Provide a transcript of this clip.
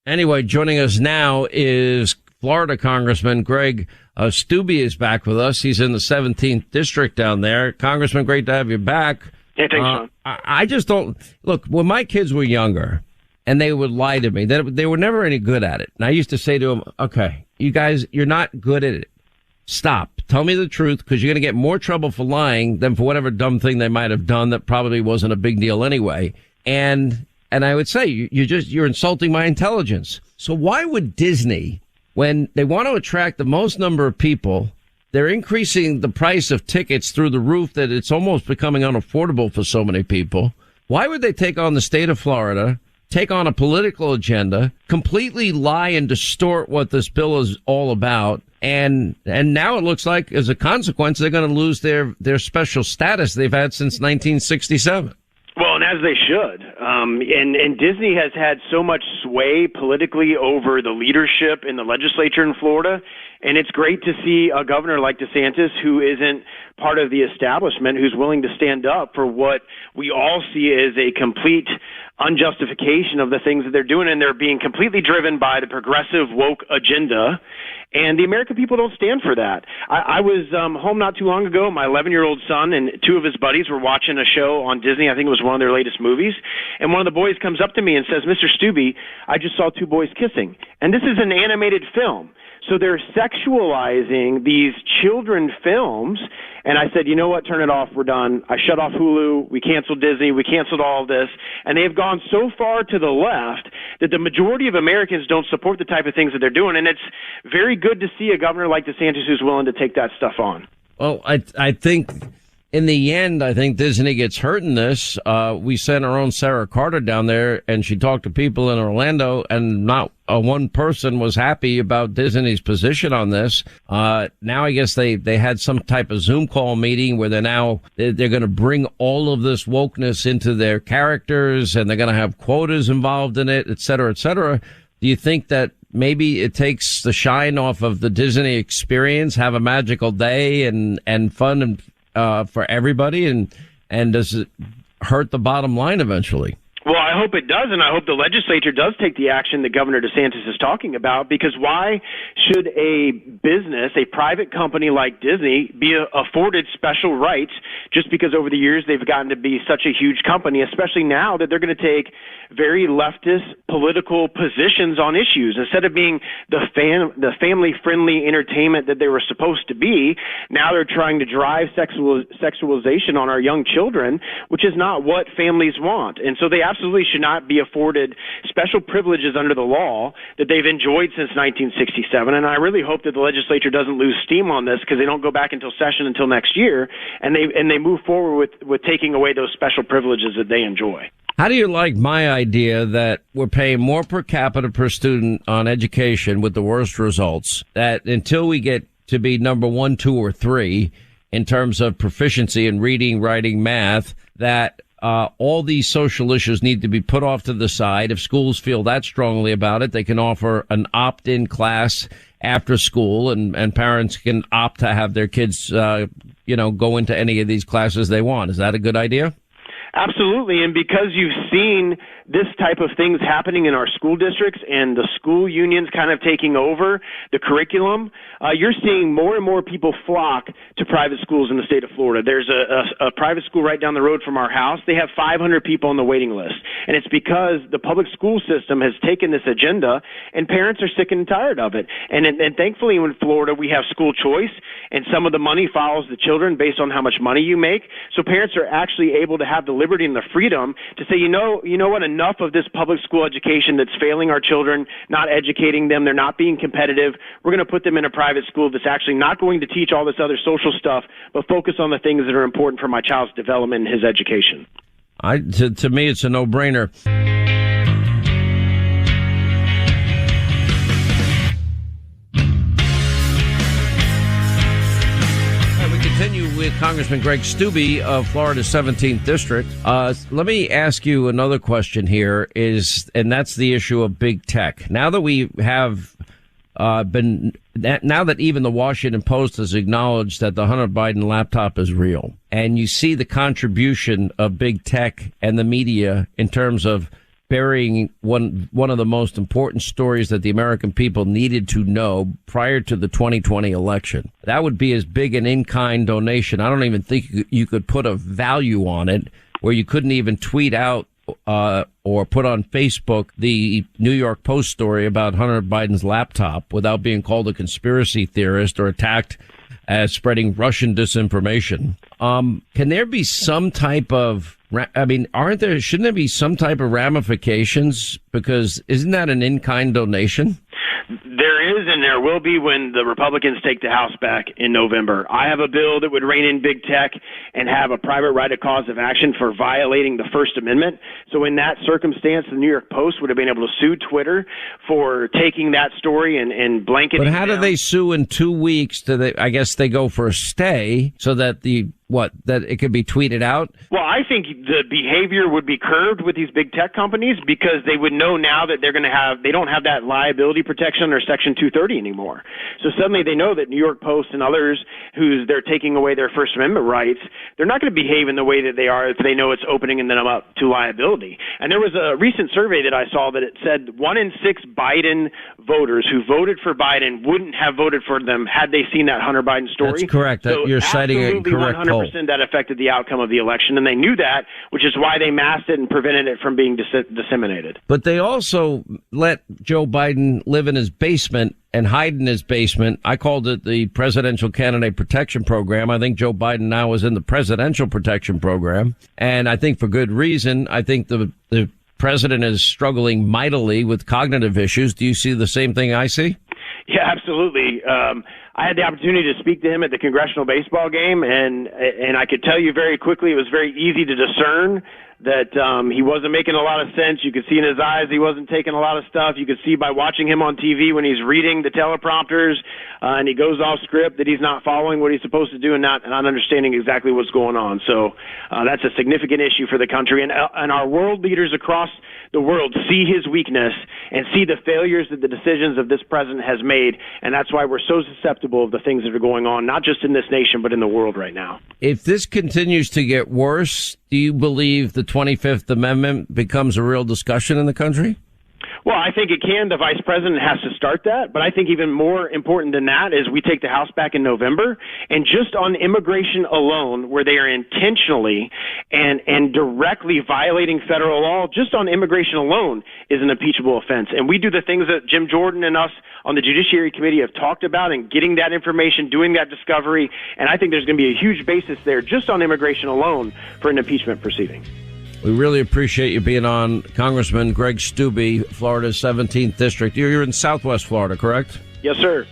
Anyway, joining us now is Florida Congressman Greg Steube is back with us. He's in the 17th district down there. Congressman, great to have you back. Hey, thanks, Sean. I just don't look when my kids were younger and they would lie to me. They were never any good at it. And I used to say to them, okay, you guys, you're not good at it. Stop. Tell me the truth, because you're going to get more trouble for lying than for whatever dumb thing they might have done that probably wasn't a big deal anyway. And I would say you're insulting my intelligence. So why would Disney, when they want to attract the most number of people, they're increasing the price of tickets through the roof that it's almost becoming unaffordable for so many people? Why would they take on the state of Florida, take on a political agenda, completely lie and distort what this bill is all about? And now it looks like as a consequence, they're going to lose their special status they've had since 1967. Well, and as they should. And Disney has had so much sway politically over the leadership in the legislature in Florida. And it's great to see a governor like DeSantis, who isn't part of the establishment, who's willing to stand up for what we all see as a complete unjustification of the things that they're doing. And they're being completely driven by the progressive woke agenda. And the American people don't stand for that. I was home not too long ago. My 11-year-old son and two of his buddies were watching a show on Disney. I think it was one of their latest movies. And one of the boys comes up to me and says, "Mr. Steube, I just saw two boys kissing." And this is an animated film. So they're sexualizing these children films. And I said, you know what, turn it off. We're done. I shut off Hulu. We canceled Disney. We canceled all of this. And they've gone so far to the left that the majority of Americans don't support the type of things that they're doing. And it's very good to see a governor like DeSantis who's willing to take that stuff on. Well, I think in the end, I think Disney gets hurt in this. We sent our own Sarah Carter down there, and she talked to people in Orlando, and not one person was happy about Disney's position on this. Now I guess they had some type of Zoom call meeting where they're going to bring all of this wokeness into their characters, and they're going to have quotas involved in it, et cetera, et cetera. Do you think that maybe it takes the shine off of the Disney experience, have a magical day and fun and for everybody, and does it hurt the bottom line eventually? Well, I hope it does, and I hope the legislature does take the action that Governor DeSantis is talking about, because why should a business, a private company like Disney, be afforded special rights just because over the years they've gotten to be such a huge company, especially now that they're going to take very leftist political positions on issues. Instead of being the family-friendly entertainment that they were supposed to be, now they're trying to drive sexualization on our young children, which is not what families want. And so they absolutely should not be afforded special privileges under the law that they've enjoyed since 1967. And I really hope that the legislature doesn't lose steam on this, because they don't go back until session until next year, and they move forward with taking away those special privileges that they enjoy. How do you like my idea that we're paying more per capita per student on education with the worst results, that until we get to be number 1, 2, or 3 in terms of proficiency in reading, writing, math, that all these social issues need to be put off to the side? If schools feel that strongly about it, they can offer an opt-in class after school, and parents can opt to have their kids, go into any of these classes they want. Is that a good idea? Absolutely. And because you've seen this type of things happening in our school districts and the school unions kind of taking over the curriculum, you're seeing more and more people flock to private schools in the state of Florida. There's a private school right down the road from our house. They have 500 people on the waiting list. And it's because the public school system has taken this agenda, and parents are sick and tired of it. And thankfully in Florida, we have school choice, and some of the money follows the children based on how much money you make. So parents are actually able to have the liberty and the freedom to say, you know what, enough of this public school education that's failing our children, not educating them, they're not being competitive. We're going to put them in a private school that's actually not going to teach all this other social stuff, but focus on the things that are important for my child's development and his education. To me, it's a no-brainer. Continue with Congressman Greg Steube of Florida's 17th District. Let me ask you another question here, and that's the issue of big tech. Now that we have now that even the Washington Post has acknowledged that the Hunter Biden laptop is real, and you see the contribution of big tech and the media in terms of burying one of the most important stories that the American people needed to know prior to the 2020 election. That would be as big an in-kind donation. I don't even think you could put a value on it, where you couldn't even tweet out or put on Facebook the New York Post story about Hunter Biden's laptop without being called a conspiracy theorist or attacked as spreading Russian disinformation. Can there be some type of, shouldn't there be some type of ramifications? Because isn't that an in-kind donation? There is, and there will be when the Republicans take the House back in November. I have a bill that would rein in big tech and have a private right of cause of action for violating the First Amendment. So in that circumstance, the New York Post would have been able to sue Twitter for taking that story and blanketing. But how do they sue in 2 weeks? I guess they go for a stay so that that it could be tweeted out? Well, I think the behavior would be curbed with these big tech companies because they would know now that they don't have that liability protection under Section 230 anymore. So suddenly they know that New York Post and others they're taking away their First Amendment rights, they're not going to behave in the way that they are if they know it's opening them up to liability. And there was a recent survey that I saw that it said 1 in 6 Biden voters who voted for Biden wouldn't have voted for them had they seen that Hunter Biden story. That's correct. So you're citing a correct poll. That affected the outcome of the election, and they knew that, which is why they masked it and prevented it from being disseminated. But they also let Joe Biden live in his basement and hide in his basement. I called it the Presidential Candidate Protection Program. I think Joe Biden now is in the Presidential Protection Program, and I think for good reason. I think the president is struggling mightily with cognitive issues. Do you see the same thing I see? Yeah, absolutely. I had the opportunity to speak to him at the congressional baseball game, and I could tell you very quickly it was very easy to discern that he wasn't making a lot of sense. You could see in his eyes he wasn't taking a lot of stuff. You could see by watching him on TV when he's reading the teleprompters and he goes off script that he's not following what he's supposed to do and not understanding exactly what's going on. So that's a significant issue for the country. And our world leaders across the world see his weakness and see the failures that the decisions of this president has made. And that's why we're so susceptible of the things that are going on, not just in this nation, but in the world right now. If this continues to get worse, do you believe the 25th Amendment becomes a real discussion in the country? Well, I think it can. The vice president has to start that. But I think even more important than that is we take the House back in November. And just on immigration alone, where they are intentionally and directly violating federal law, just on immigration alone is an impeachable offense. And we do the things that Jim Jordan and us on the Judiciary Committee have talked about and getting that information, doing that discovery. And I think there's going to be a huge basis there just on immigration alone for an impeachment proceeding. We really appreciate you being on, Congressman Greg Steube, Florida's 17th District. You're in Southwest Florida, correct? Yes, sir.